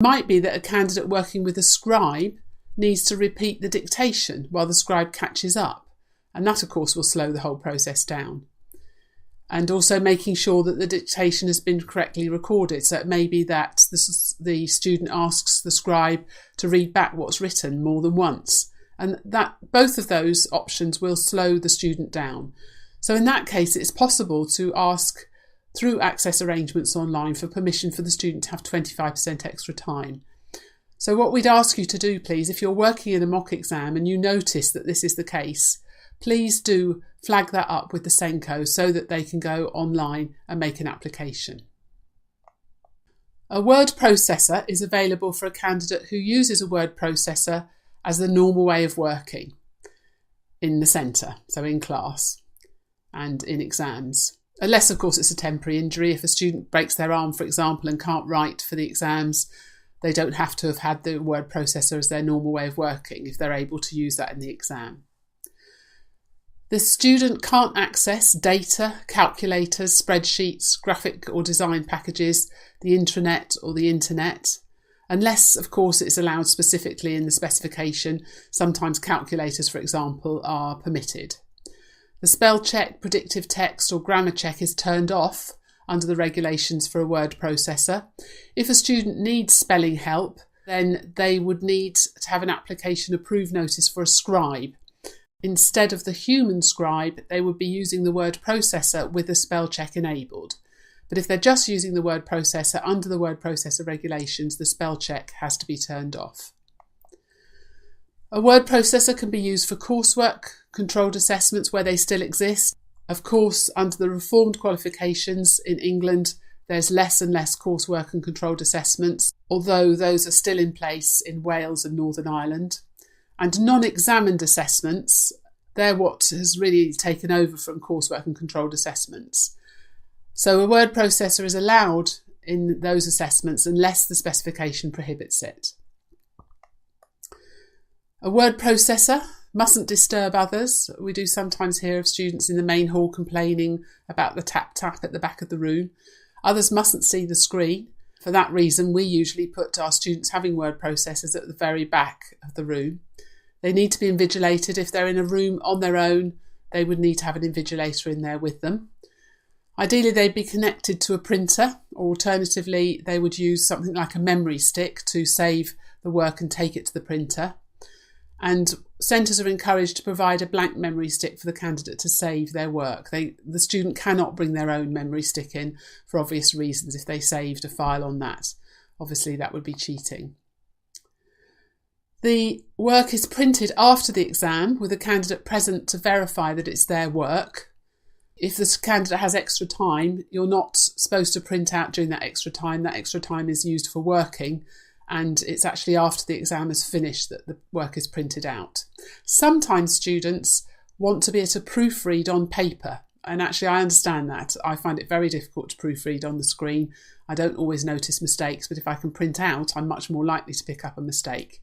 It might be that a candidate working with a scribe needs to repeat the dictation while the scribe catches up, and that of course will slow the whole process down. And also making sure that the dictation has been correctly recorded. So it may be that the student asks the scribe to read back what's written more than once, and that both of those options will slow the student down. So in that case, it's possible to ask through access arrangements online for permission for the student to have 25% extra time. So what we'd ask you to do, please, if you're working in a mock exam and you notice that this is the case, please do flag that up with the SENCO so that they can go online and make an application. A word processor is available for a candidate who uses a word processor as the normal way of working in the centre, so in class and in exams. Unless, of course, it's a temporary injury. If a student breaks their arm, for example, and can't write for the exams, they don't have to have had the word processor as their normal way of working if they're able to use that in the exam. The student can't access data, calculators, spreadsheets, graphic or design packages, the intranet or the internet, unless, of course, it's allowed specifically in the specification. Sometimes calculators, for example, are permitted. The spell check, predictive text or grammar check is turned off under the regulations for a word processor. If a student needs spelling help, then they would need to have an application approve notice for a scribe. Instead of the human scribe, they would be using the word processor with the spell check enabled. But if they're just using the word processor under the word processor regulations, the spell check has to be turned off. A word processor can be used for coursework, controlled assessments where they still exist. Of course, under the reformed qualifications in England, there's less and less coursework and controlled assessments, although those are still in place in Wales and Northern Ireland. And non-examined assessments, they're what has really taken over from coursework and controlled assessments. So a word processor is allowed in those assessments unless the specification prohibits it. A word processor mustn't disturb others. We do sometimes hear of students in the main hall complaining about the tap-tap at the back of the room. Others mustn't see the screen. For that reason, we usually put our students having word processors at the very back of the room. They need to be invigilated. If they're in a room on their own, they would need to have an invigilator in there with them. Ideally, they'd be connected to a printer, or alternatively, they would use something like a memory stick to save the work and take it to the printer. And centres are encouraged to provide a blank memory stick for the candidate to save their work. The student cannot bring their own memory stick in for obvious reasons if they saved a file on that. Obviously, that would be cheating. The work is printed after the exam with a candidate present to verify that it's their work. If the candidate has extra time, you're not supposed to print out during that extra time. That extra time is used for working, and it's actually after the exam is finished that the work is printed out. Sometimes students want to be able to proofread on paper, and actually I understand that. I find it very difficult to proofread on the screen. I don't always notice mistakes, but if I can print out, I'm much more likely to pick up a mistake.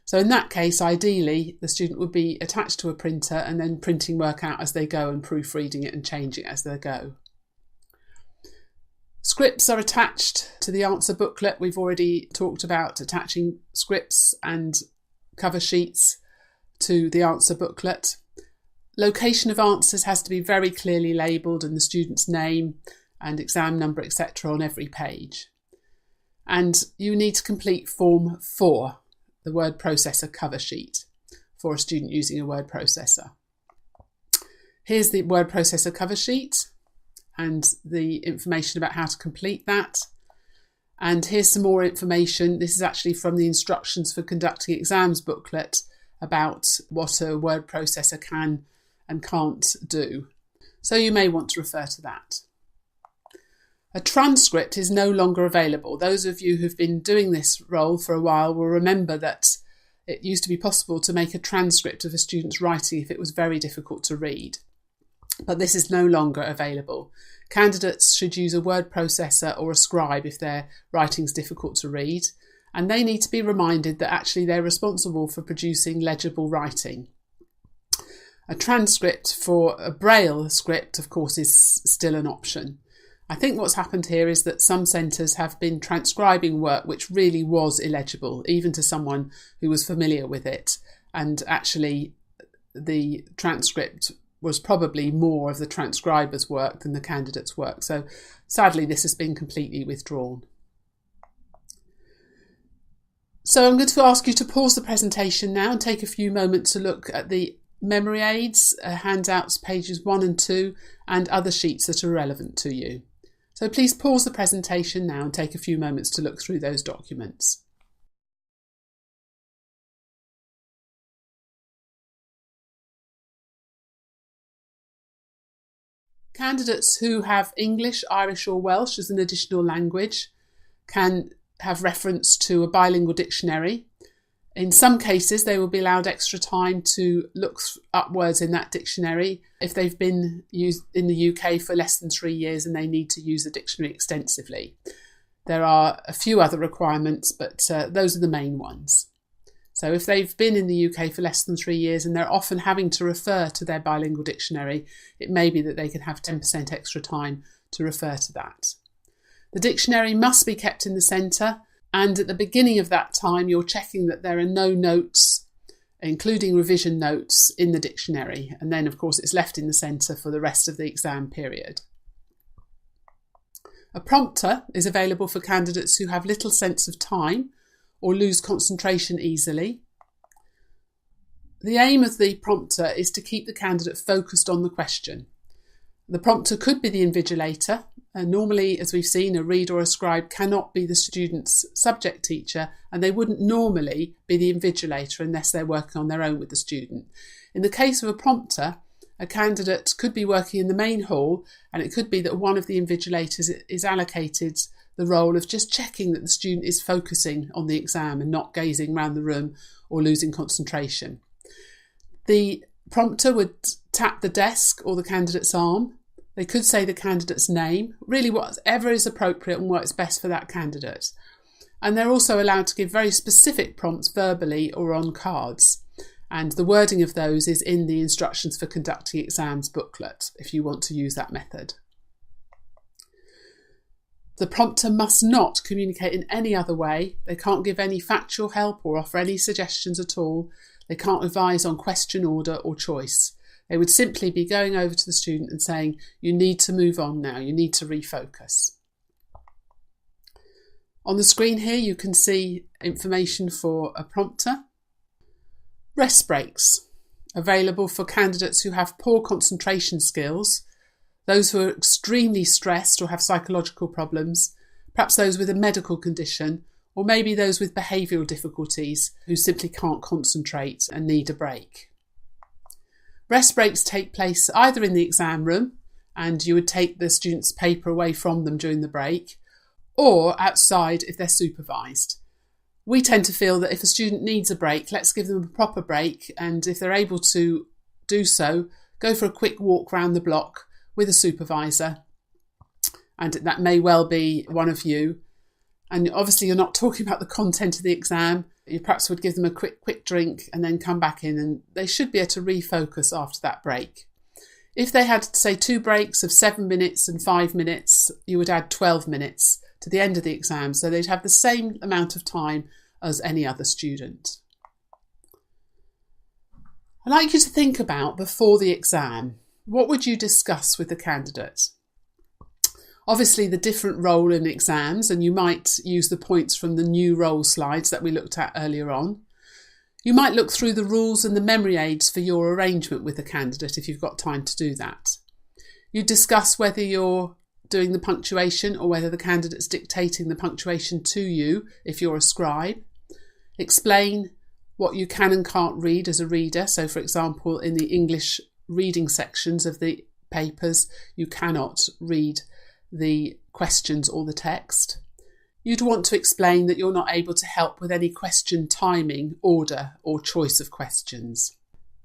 So in that case, ideally, the student would be attached to a printer and then printing work out as they go and proofreading it and changing it as they go. Scripts are attached to the answer booklet. We've already talked about attaching scripts and cover sheets to the answer booklet. Location of answers has to be very clearly labelled and the student's name and exam number, etc. on every page. And you need to complete Form 4, the word processor cover sheet, for a student using a word processor. Here's the word processor cover sheet and the information about how to complete that. And here's some more information. This is actually from the instructions for conducting exams booklet about what a word processor can and can't do. So you may want to refer to that. A transcript is no longer available. Those of you who've been doing this role for a while will remember that it used to be possible to make a transcript of a student's writing if it was very difficult to read. But this is no longer available. Candidates should use a word processor or a scribe if their writing's difficult to read, and they need to be reminded that actually they're responsible for producing legible writing. A transcript for a Braille script, of course, is still an option. I think what's happened here is that some centres have been transcribing work which really was illegible, even to someone who was familiar with it. And actually, the transcript was probably more of the transcriber's work than the candidate's work. So sadly, this has been completely withdrawn. So I'm going to ask you to pause the presentation now and take a few moments to look at the memory aids, handouts, pages 1 and 2, and other sheets that are relevant to you. So please pause the presentation now and take a few moments to look through those documents. Candidates who have English, Irish or Welsh as an additional language can have reference to a bilingual dictionary. In some cases, they will be allowed extra time to look up words in that dictionary if they've been used in the UK for less than 3 years and they need to use the dictionary extensively. There are a few other requirements, but those are the main ones. So if they've been in the UK for less than 3 years and they're often having to refer to their bilingual dictionary, it may be that they can have 10% extra time to refer to that. The dictionary must be kept in the centre, and at the beginning of that time you're checking that there are no notes, including revision notes, in the dictionary, and then of course it's left in the centre for the rest of the exam period. A prompter is available for candidates who have little sense of time or lose concentration easily. The aim of the prompter is to keep the candidate focused on the question. The prompter could be the invigilator, and normally, as we've seen, a reader or a scribe cannot be the student's subject teacher, and they wouldn't normally be the invigilator unless they're working on their own with the student. In the case of a prompter, a candidate could be working in the main hall, and it could be that one of the invigilators is allocated the role of just checking that the student is focusing on the exam and not gazing around the room or losing concentration. The prompter would tap the desk or the candidate's arm. They could say the candidate's name, really whatever is appropriate and works best for that candidate. And they're also allowed to give very specific prompts verbally or on cards. And the wording of those is in the Instructions for Conducting Exams booklet, if you want to use that method. The prompter must not communicate in any other way. They can't give any factual help or offer any suggestions at all. They can't advise on question order or choice. They would simply be going over to the student and saying, you need to move on now, you need to refocus. On the screen here you can see information for a prompter. Rest breaks, available for candidates who have poor concentration skills, those who are extremely stressed or have psychological problems, perhaps those with a medical condition, or maybe those with behavioural difficulties who simply can't concentrate and need a break. Rest breaks take place either in the exam room, and you would take the student's paper away from them during the break, or outside if they're supervised. We tend to feel that if a student needs a break, let's give them a proper break, and if they're able to do so, go for a quick walk around the block with a supervisor, and that may well be one of you. And obviously you're not talking about the content of the exam. You perhaps would give them a quick drink and then come back in, and they should be able to refocus after that break. If they had, say, 2 breaks of 7 minutes and 5 minutes, you would add 12 minutes to the end of the exam, so they'd have the same amount of time as any other student. I'd like you to think about before the exam, what would you discuss with the candidate? Obviously the different role in exams, and you might use the points from the new role slides that we looked at earlier on. You might look through the rules and the memory aids for your arrangement with the candidate if you've got time to do that. You discuss whether you're doing the punctuation or whether the candidate's dictating the punctuation to you if you're a scribe. Explain what you can and can't read as a reader. So for example, in the English reading sections of the papers, you cannot read the questions or the text. You'd want to explain that you're not able to help with any question timing, order or choice of questions.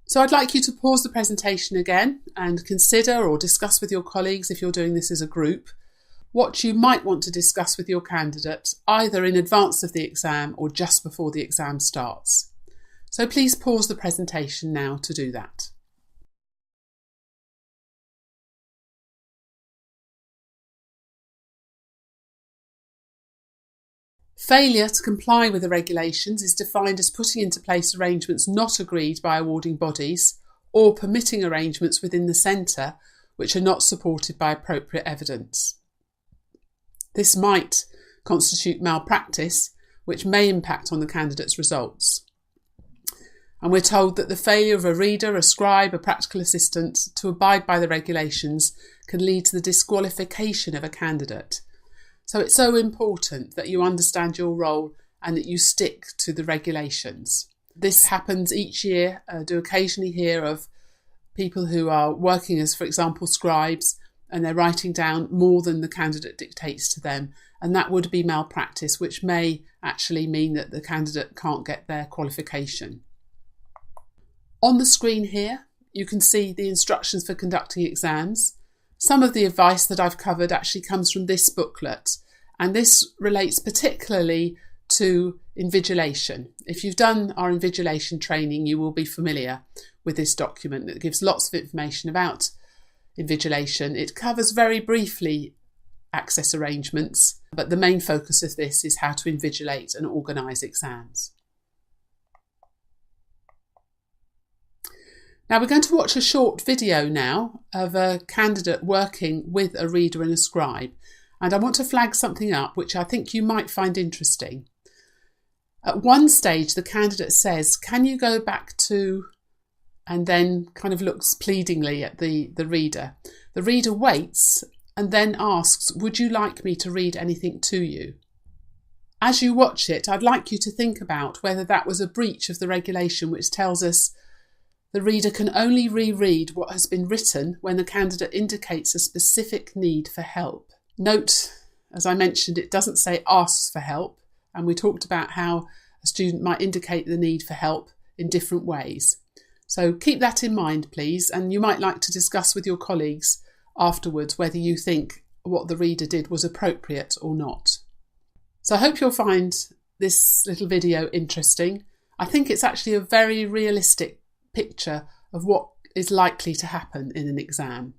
So I'd like you to pause the presentation again and consider or discuss with your colleagues, if you're doing this as a group, what you might want to discuss with your candidate either in advance of the exam or just before the exam starts. So please pause the presentation now to do that. Failure to comply with the regulations is defined as putting into place arrangements not agreed by awarding bodies or permitting arrangements within the centre which are not supported by appropriate evidence. This might constitute malpractice, which may impact on the candidate's results. And we're told that the failure of a reader, a scribe, a practical assistant to abide by the regulations can lead to the disqualification of a candidate. So it's so important that you understand your role and that you stick to the regulations. This happens each year. I do occasionally hear of people who are working as, for example, scribes, and they're writing down more than the candidate dictates to them. And that would be malpractice, which may actually mean that the candidate can't get their qualification. On the screen here, you can see the instructions for conducting exams. Some of the advice that I've covered actually comes from this booklet, and this relates particularly to invigilation. If you've done our invigilation training, you will be familiar with this document that gives lots of information about invigilation. It covers very briefly access arrangements, but the main focus of this is how to invigilate and organise exams. Now we're going to watch a short video now of a candidate working with a reader and a scribe, and I want to flag something up which I think you might find interesting. At one stage the candidate says, "Can you go back to," and then kind of looks pleadingly at the reader. The reader waits and then asks, "Would you like me to read anything to you?" As you watch it, I'd like you to think about whether that was a breach of the regulation which tells us the reader can only reread what has been written when the candidate indicates a specific need for help. Note, as I mentioned, it doesn't say asks for help, and we talked about how a student might indicate the need for help in different ways. So keep that in mind, please, and you might like to discuss with your colleagues afterwards whether you think what the reader did was appropriate or not. So I hope you'll find this little video interesting. I think it's actually a very realistic picture of what is likely to happen in an exam.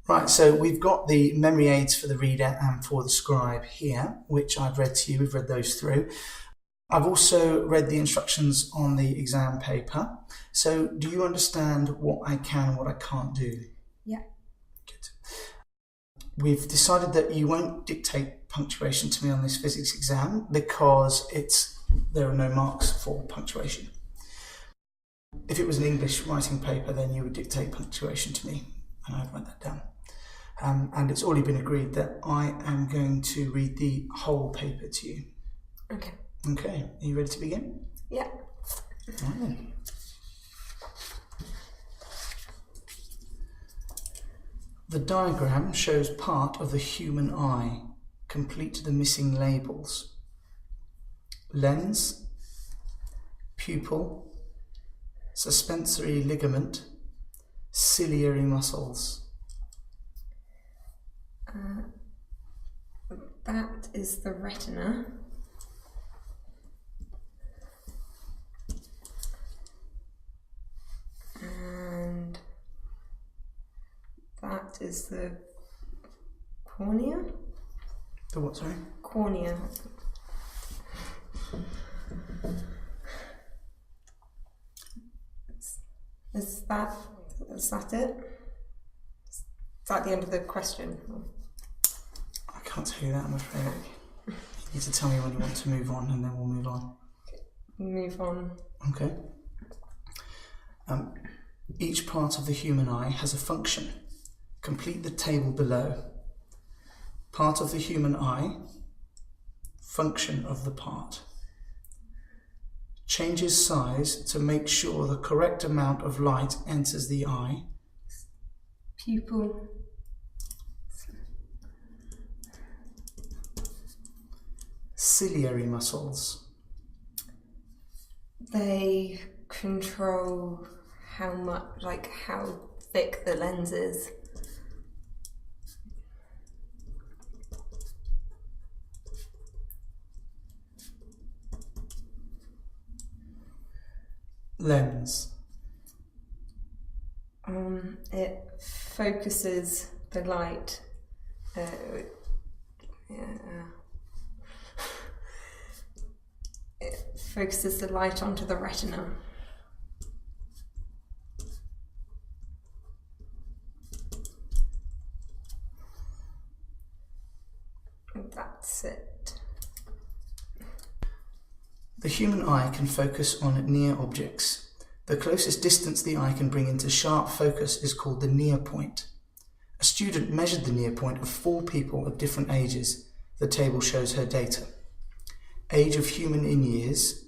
Right, so we've got the memory aids for the reader and for the scribe here, which I've read to you. We've read those through. I've also read the instructions on the exam paper. So do you understand what I can and what I can't do? Yeah. Good. We've decided that you won't dictate punctuation to me on this physics exam because there are no marks for punctuation. If it was an English writing paper, then you would dictate punctuation to me, and I'd write that down. And it's already been agreed that I am going to read the whole paper to you. Okay. Okay, are you ready to begin? Yeah. Right then. The diagram shows part of the human eye. Complete the missing labels. Lens, pupil, suspensory ligament, ciliary muscles. That is the retina. And that is the cornea. The what, sorry? Cornea. Is that it? Is that the end of the question? I can't tell you that, I'm afraid. You need to tell me when you want to move on, and then we'll move on. Move on. Okay. Each part of the human eye has a function. Complete the table below. Part of the human eye, function of the part. Changes size to make sure the correct amount of light enters the eye. Pupil. Ciliary muscles. They control how thick the lens is. Lens. It focuses the light. focuses the light onto the retina. And that's it. The human eye can focus on near objects. The closest distance the eye can bring into sharp focus is called the near point. A student measured the near point of 4 people of different ages. The table shows her data. Age of human in years,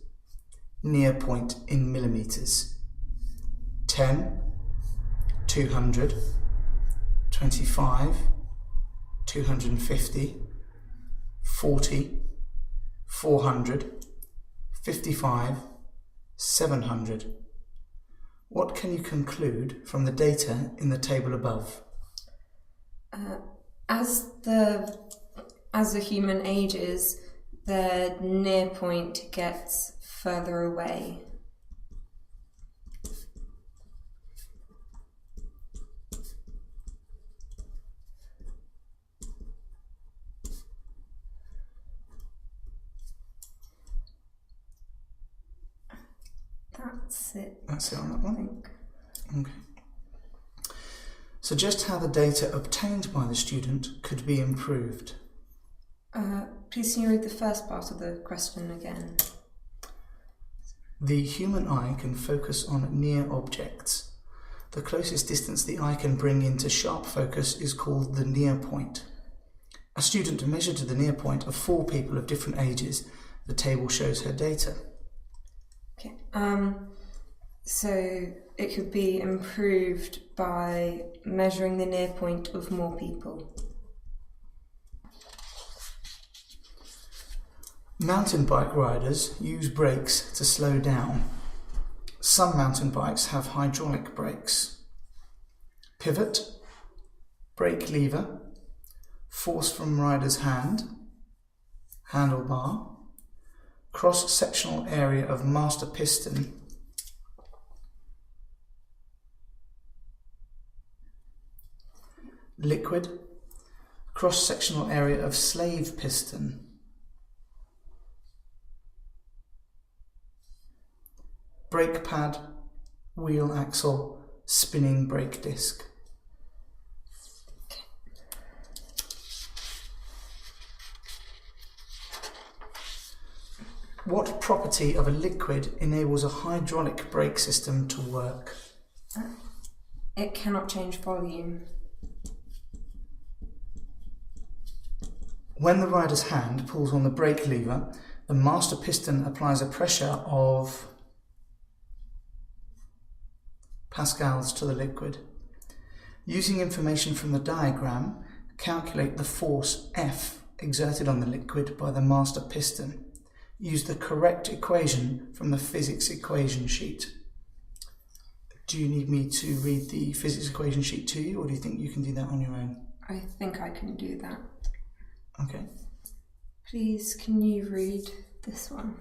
near point in millimeters. 10, 200, 25, 250, 40, 400, 55, 700. What can you conclude from the data in the table above? As the human ages, the near point gets further away. That's it. That's it on that one? I think. Okay. Suggest how the data obtained by the student could be improved. Please can you read the first part of the question again? The human eye can focus on near objects. The closest distance the eye can bring into sharp focus is called the near point. A student measured the near point of 4 people of different ages. The table shows her data. Okay. So it could be improved by measuring the near point of more people. Mountain bike riders use brakes to slow down. Some mountain bikes have hydraulic brakes. Pivot, brake lever, force from rider's hand, handlebar, cross-sectional area of master piston, liquid, cross-sectional area of slave piston, brake pad, wheel axle, spinning brake disc. What property of a liquid enables a hydraulic brake system to work? It cannot change volume. When the rider's hand pulls on the brake lever, the master piston applies a pressure of pascals to the liquid. Using information from the diagram, calculate the force F exerted on the liquid by the master piston. Use the correct equation from the physics equation sheet. Do you need me to read the physics equation sheet to you, or do you think you can do that on your own? I think I can do that. Okay. Please, can you read this one?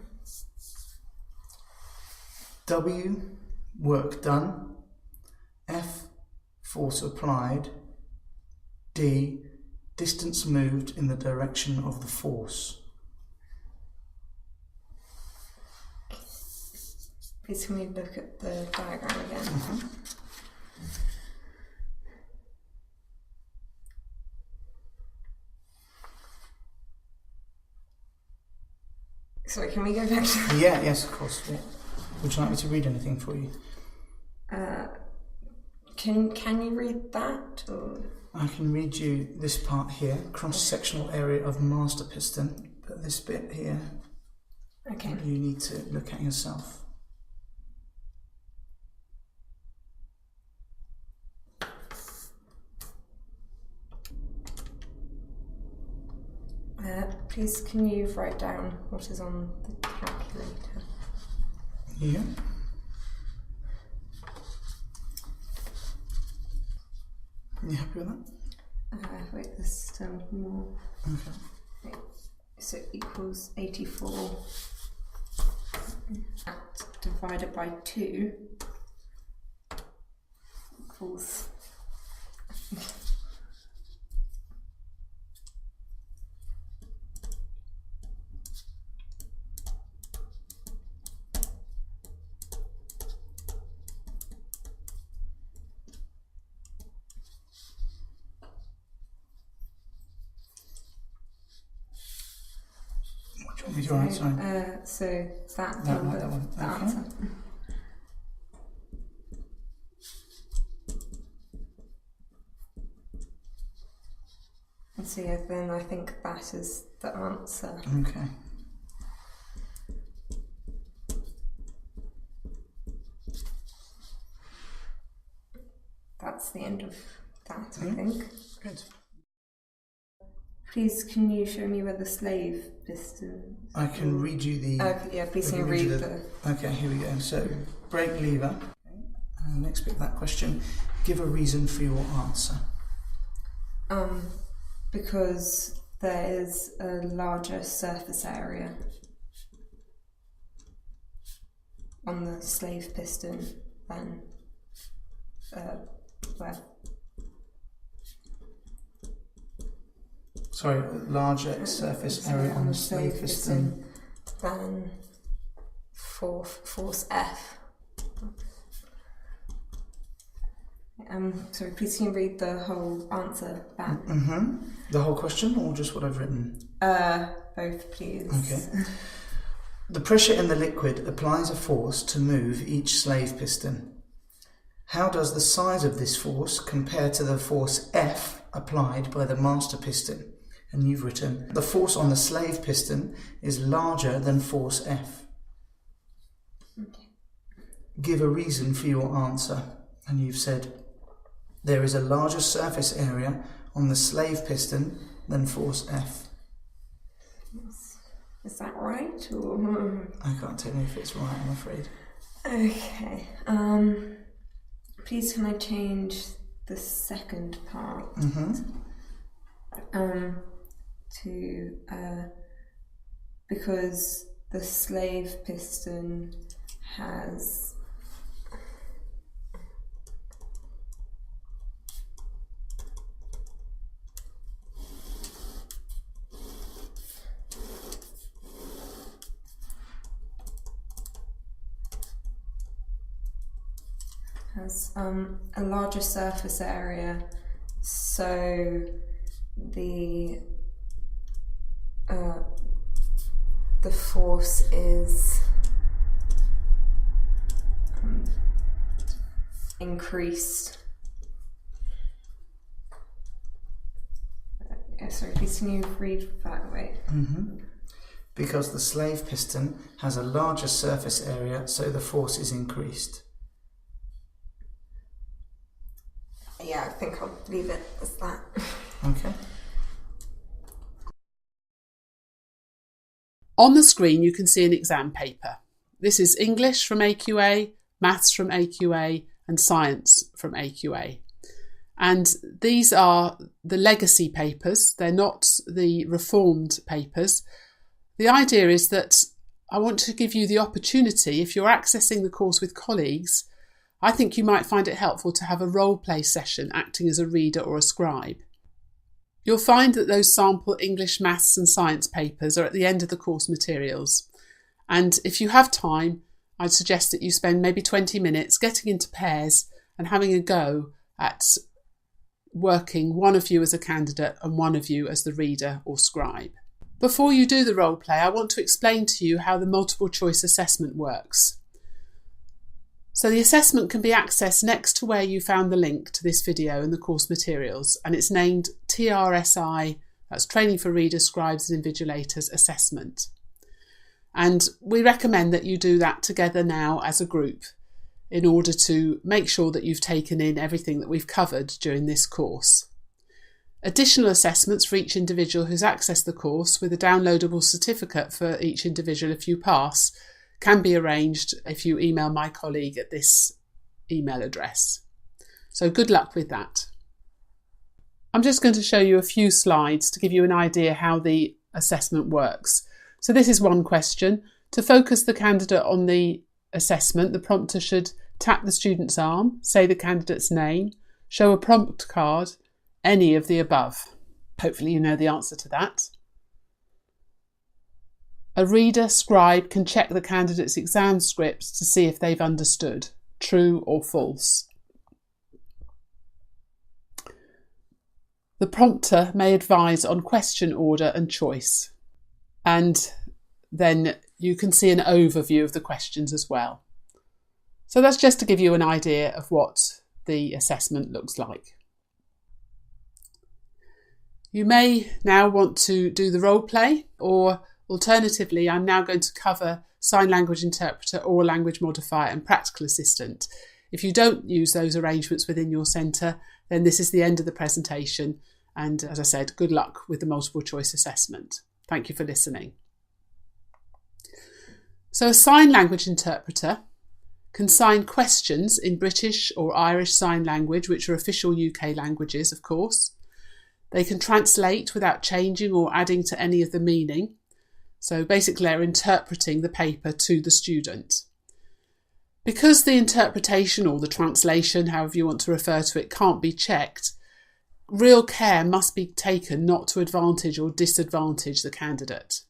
W, work done. F, force applied. D, distance moved in the direction of the force. Please can we look at the diagram again? Mm-hmm. Sorry, can we go back to Yes, of course. Yeah. Would you like me to read anything for you? Can you read that? Or? I can read you this part here, cross-sectional area of master piston, but this bit here, Okay. you need to look at yourself. Please, can you write down what is on the calculator? Yeah. You happy with that? Wait, there's still more. Okay. Wait, so it equals 84. That divided by 2 equals. Do you want me to write? Sorry. So that No, number, not that one. the Okay. answer. And so yeah, then I think that is the answer. Okay. That's the end of that, I think. Good. Please, can you show me where the slave piston? I can read you the. Yeah, please I can you read you read the. Okay, here we go. So, brake lever. And next bit of that question. Give a reason for your answer. Because there is a larger surface area on the slave piston than where. Sorry, larger surface area on the slave piston than force F. Sorry, please can you read the whole answer back? The whole question, or just what I've written? Both, please. Okay. The pressure in the liquid applies a force to move each slave piston. How does the size of this force compare to the force F applied by the master piston? And you've written, the force on the slave piston is larger than force F. Okay. Give a reason for your answer. And you've said, there is a larger surface area on the slave piston than force F. Is that right? Or? I can't tell you if it's right, I'm afraid. Okay. Please can I change the second part? To because the slave piston has a larger surface area, so the force is increased. Sorry, please can you read that way? Because the slave piston has a larger surface area, so the force is increased. Yeah, I think I'll leave it as that. Okay. On the screen you can see an exam paper. This is English from AQA, Maths from AQA and Science from AQA. And these are the legacy papers, they're not the reformed papers. The idea is that I want to give you the opportunity, if you're accessing the course with colleagues, I think you might find it helpful to have a role play session acting as a reader or a scribe. You'll find that those sample English, Maths and Science papers are at the end of the course materials. And if you have time, I'd suggest that you spend maybe 20 minutes getting into pairs and having a go at working one of you as a candidate and one of you as the reader or scribe. Before you do the role play, I want to explain to you how the multiple choice assessment works. So the assessment can be accessed next to where you found the link to this video and the course materials, and it's named TRSI, that's Training for Readers, Scribes and Invigilators Assessment. And we recommend that you do that together now as a group in order to make sure that you've taken in everything that we've covered during this course. Additional assessments for each individual who's accessed the course with a downloadable certificate for each individual if you pass can be arranged if you email my colleague at this email address. So good luck with that. I'm just going to show you a few slides to give you an idea how the assessment works. So this is one question. To focus the candidate on the assessment, the prompter should tap the student's arm, say the candidate's name, show a prompt card, any of the above. Hopefully you know the answer to that. A reader, scribe can check the candidate's exam scripts to see if they've understood, true or false. The prompter may advise on question order and choice. And then you can see an overview of the questions as well. So that's just to give you an idea of what the assessment looks like. You may now want to do the role play, or alternatively, I'm now going to cover sign language interpreter, oral language modifier and practical assistant. If you don't use those arrangements within your centre, then this is the end of the presentation. And as I said, good luck with the multiple choice assessment. Thank you for listening. So a sign language interpreter can sign questions in British or Irish Sign Language, which are official UK languages, of course. They can translate without changing or adding to any of the meaning. So basically they're interpreting the paper to the student. Because the interpretation or the translation, however you want to refer to it, can't be checked, real care must be taken not to advantage or disadvantage the candidate.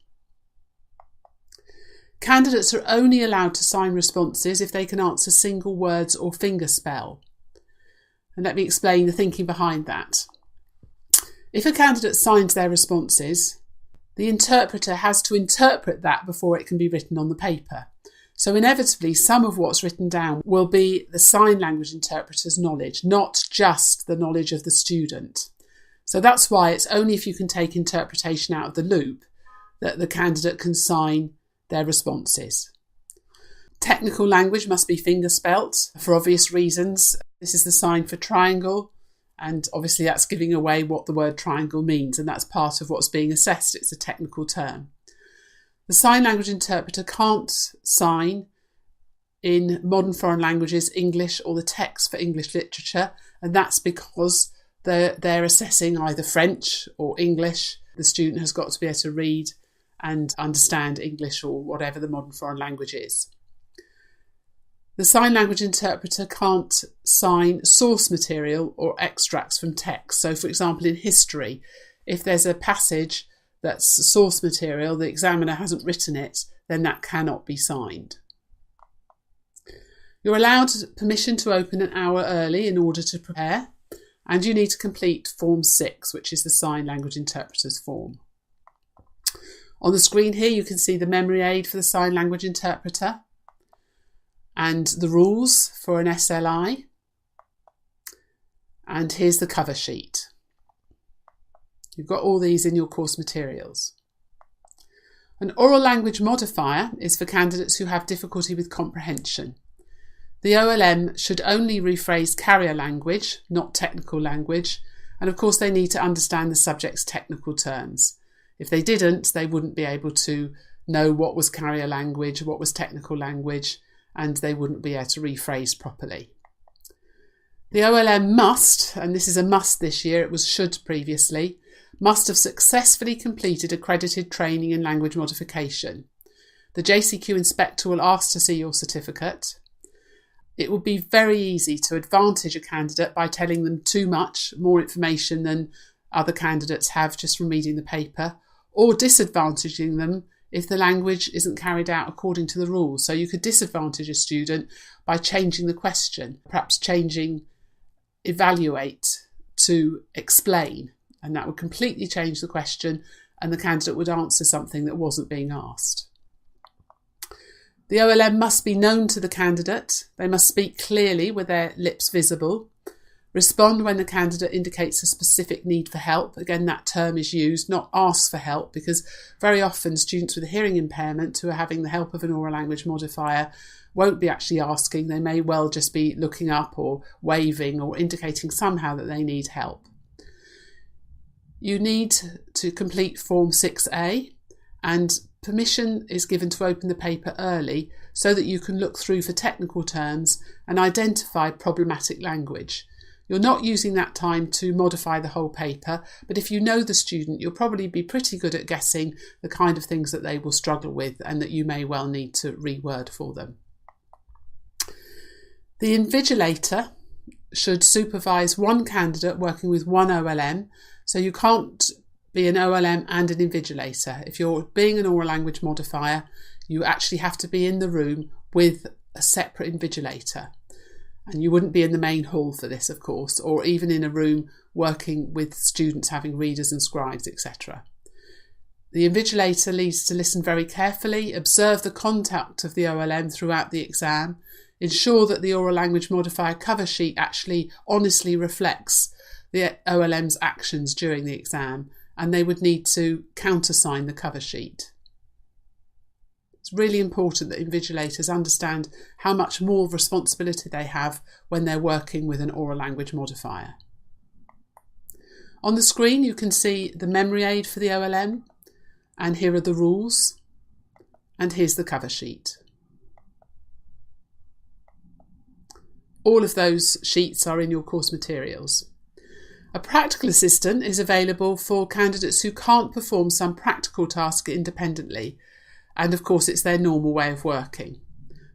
Candidates are only allowed to sign responses if they can answer single words or fingerspell. And let me explain the thinking behind that. If a candidate signs their responses, the interpreter has to interpret that before it can be written on the paper. So inevitably, some of what's written down will be the sign language interpreter's knowledge, not just the knowledge of the student. So that's why it's only if you can take interpretation out of the loop that the candidate can sign their responses. Technical language must be fingerspelt for obvious reasons. This is the sign for triangle, and obviously that's giving away what the word triangle means, and that's part of what's being assessed. It's a technical term. The sign language interpreter can't sign in modern foreign languages, English, or the text for English literature, and that's because they're assessing either French or English. The student has got to be able to read and understand English or whatever the modern foreign language is. The sign language interpreter can't sign source material or extracts from text. So, for example, in history, if there's a passage that's source material, the examiner hasn't written it, then that cannot be signed. You're allowed permission to open an hour early in order to prepare, and you need to complete Form 6, which is the sign language interpreter's form. On the screen here, you can see the memory aid for the sign language interpreter and the rules for an SLI. And here's the cover sheet. You've got all these in your course materials. An oral language modifier is for candidates who have difficulty with comprehension. The OLM should only rephrase carrier language, not technical language, and of course they need to understand the subject's technical terms. If they didn't, they wouldn't be able to know what was carrier language, what was technical language, and they wouldn't be able to rephrase properly. The OLM must, and this is a must this year, it was should previously, must have successfully completed accredited training in language modification. The JCQ inspector will ask to see your certificate. It would be very easy to advantage a candidate by telling them too much, more information than other candidates have just from reading the paper, or disadvantaging them if the language isn't carried out according to the rules. So you could disadvantage a student by changing the question, perhaps changing evaluate to explain, and that would completely change the question and the candidate would answer something that wasn't being asked. The OLM must be known to the candidate. They must speak clearly with their lips visible. Respond when the candidate indicates a specific need for help. Again, that term is used, not ask for help, because very often students with a hearing impairment who are having the help of an oral language modifier won't be actually asking. They may well just be looking up or waving or indicating somehow that they need help. You need to complete Form 6A, and permission is given to open the paper early so that you can look through for technical terms and identify problematic language. You're not using that time to modify the whole paper, but if you know the student, you'll probably be pretty good at guessing the kind of things that they will struggle with and that you may well need to reword for them. The invigilator should supervise one candidate working with one OLM, so you can't be an OLM and an invigilator. If you're being an oral language modifier, you actually have to be in the room with a separate invigilator. And you wouldn't be in the main hall for this, of course, or even in a room working with students having readers and scribes, etc. The invigilator needs to listen very carefully, observe the conduct of the OLM throughout the exam, ensure that the oral language modifier cover sheet actually honestly reflects the OLM's actions during the exam, and they would need to countersign the cover sheet. It's really important that invigilators understand how much more responsibility they have when they're working with an oral language modifier. On the screen you can see the memory aid for the OLM, and here are the rules, and here's the cover sheet. All of those sheets are in your course materials. A practical assistant is available for candidates who can't perform some practical task independently, and of course it's their normal way of working.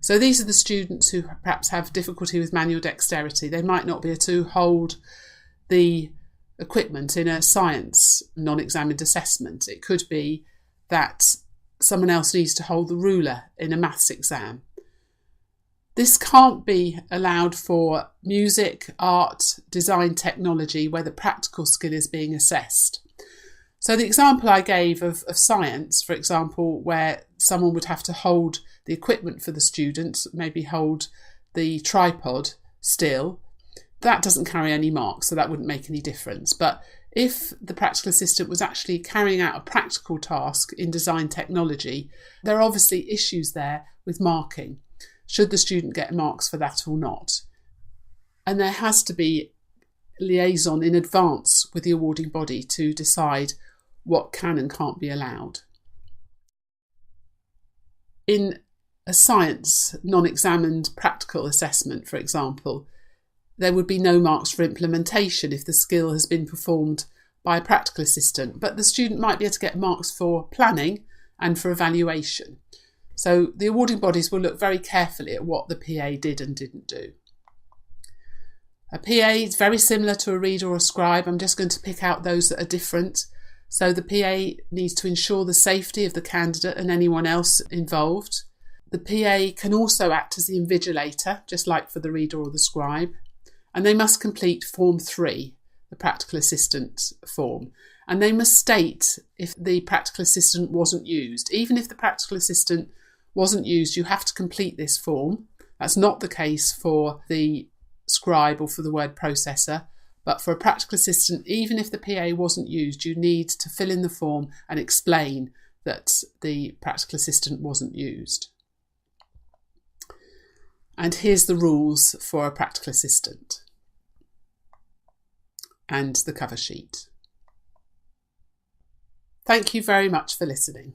So these are the students who perhaps have difficulty with manual dexterity. They might not be able to hold the equipment in a science non-examined assessment. It could be that someone else needs to hold the ruler in a maths exam. This can't be allowed for music, art, design, technology, where the practical skill is being assessed. So the example I gave of science, for example, where someone would have to hold the equipment for the student, maybe hold the tripod still, that doesn't carry any marks, so that wouldn't make any difference. But if the practical assistant was actually carrying out a practical task in design technology, there are obviously issues there with marking. Should the student get marks for that or not? And there has to be liaison in advance with the awarding body to decide what can and can't be allowed. In a science non-examined practical assessment, for example, there would be no marks for implementation if the skill has been performed by a practical assistant, but the student might be able to get marks for planning and for evaluation. So the awarding bodies will look very carefully at what the PA did and didn't do. A PA is very similar to a reader or a scribe. I'm just going to pick out those that are different. So the PA needs to ensure the safety of the candidate and anyone else involved. The PA can also act as the invigilator, just like for the reader or the scribe. And they must complete Form 3, the practical assistant form. And they must state if the practical assistant wasn't used. Even if the practical assistant wasn't used, you have to complete this form. That's not the case for the scribe or for the word processor. But for a practical assistant, even if the PA wasn't used, you need to fill in the form and explain that the practical assistant wasn't used. And here's the rules for a practical assistant and the cover sheet. Thank you very much for listening.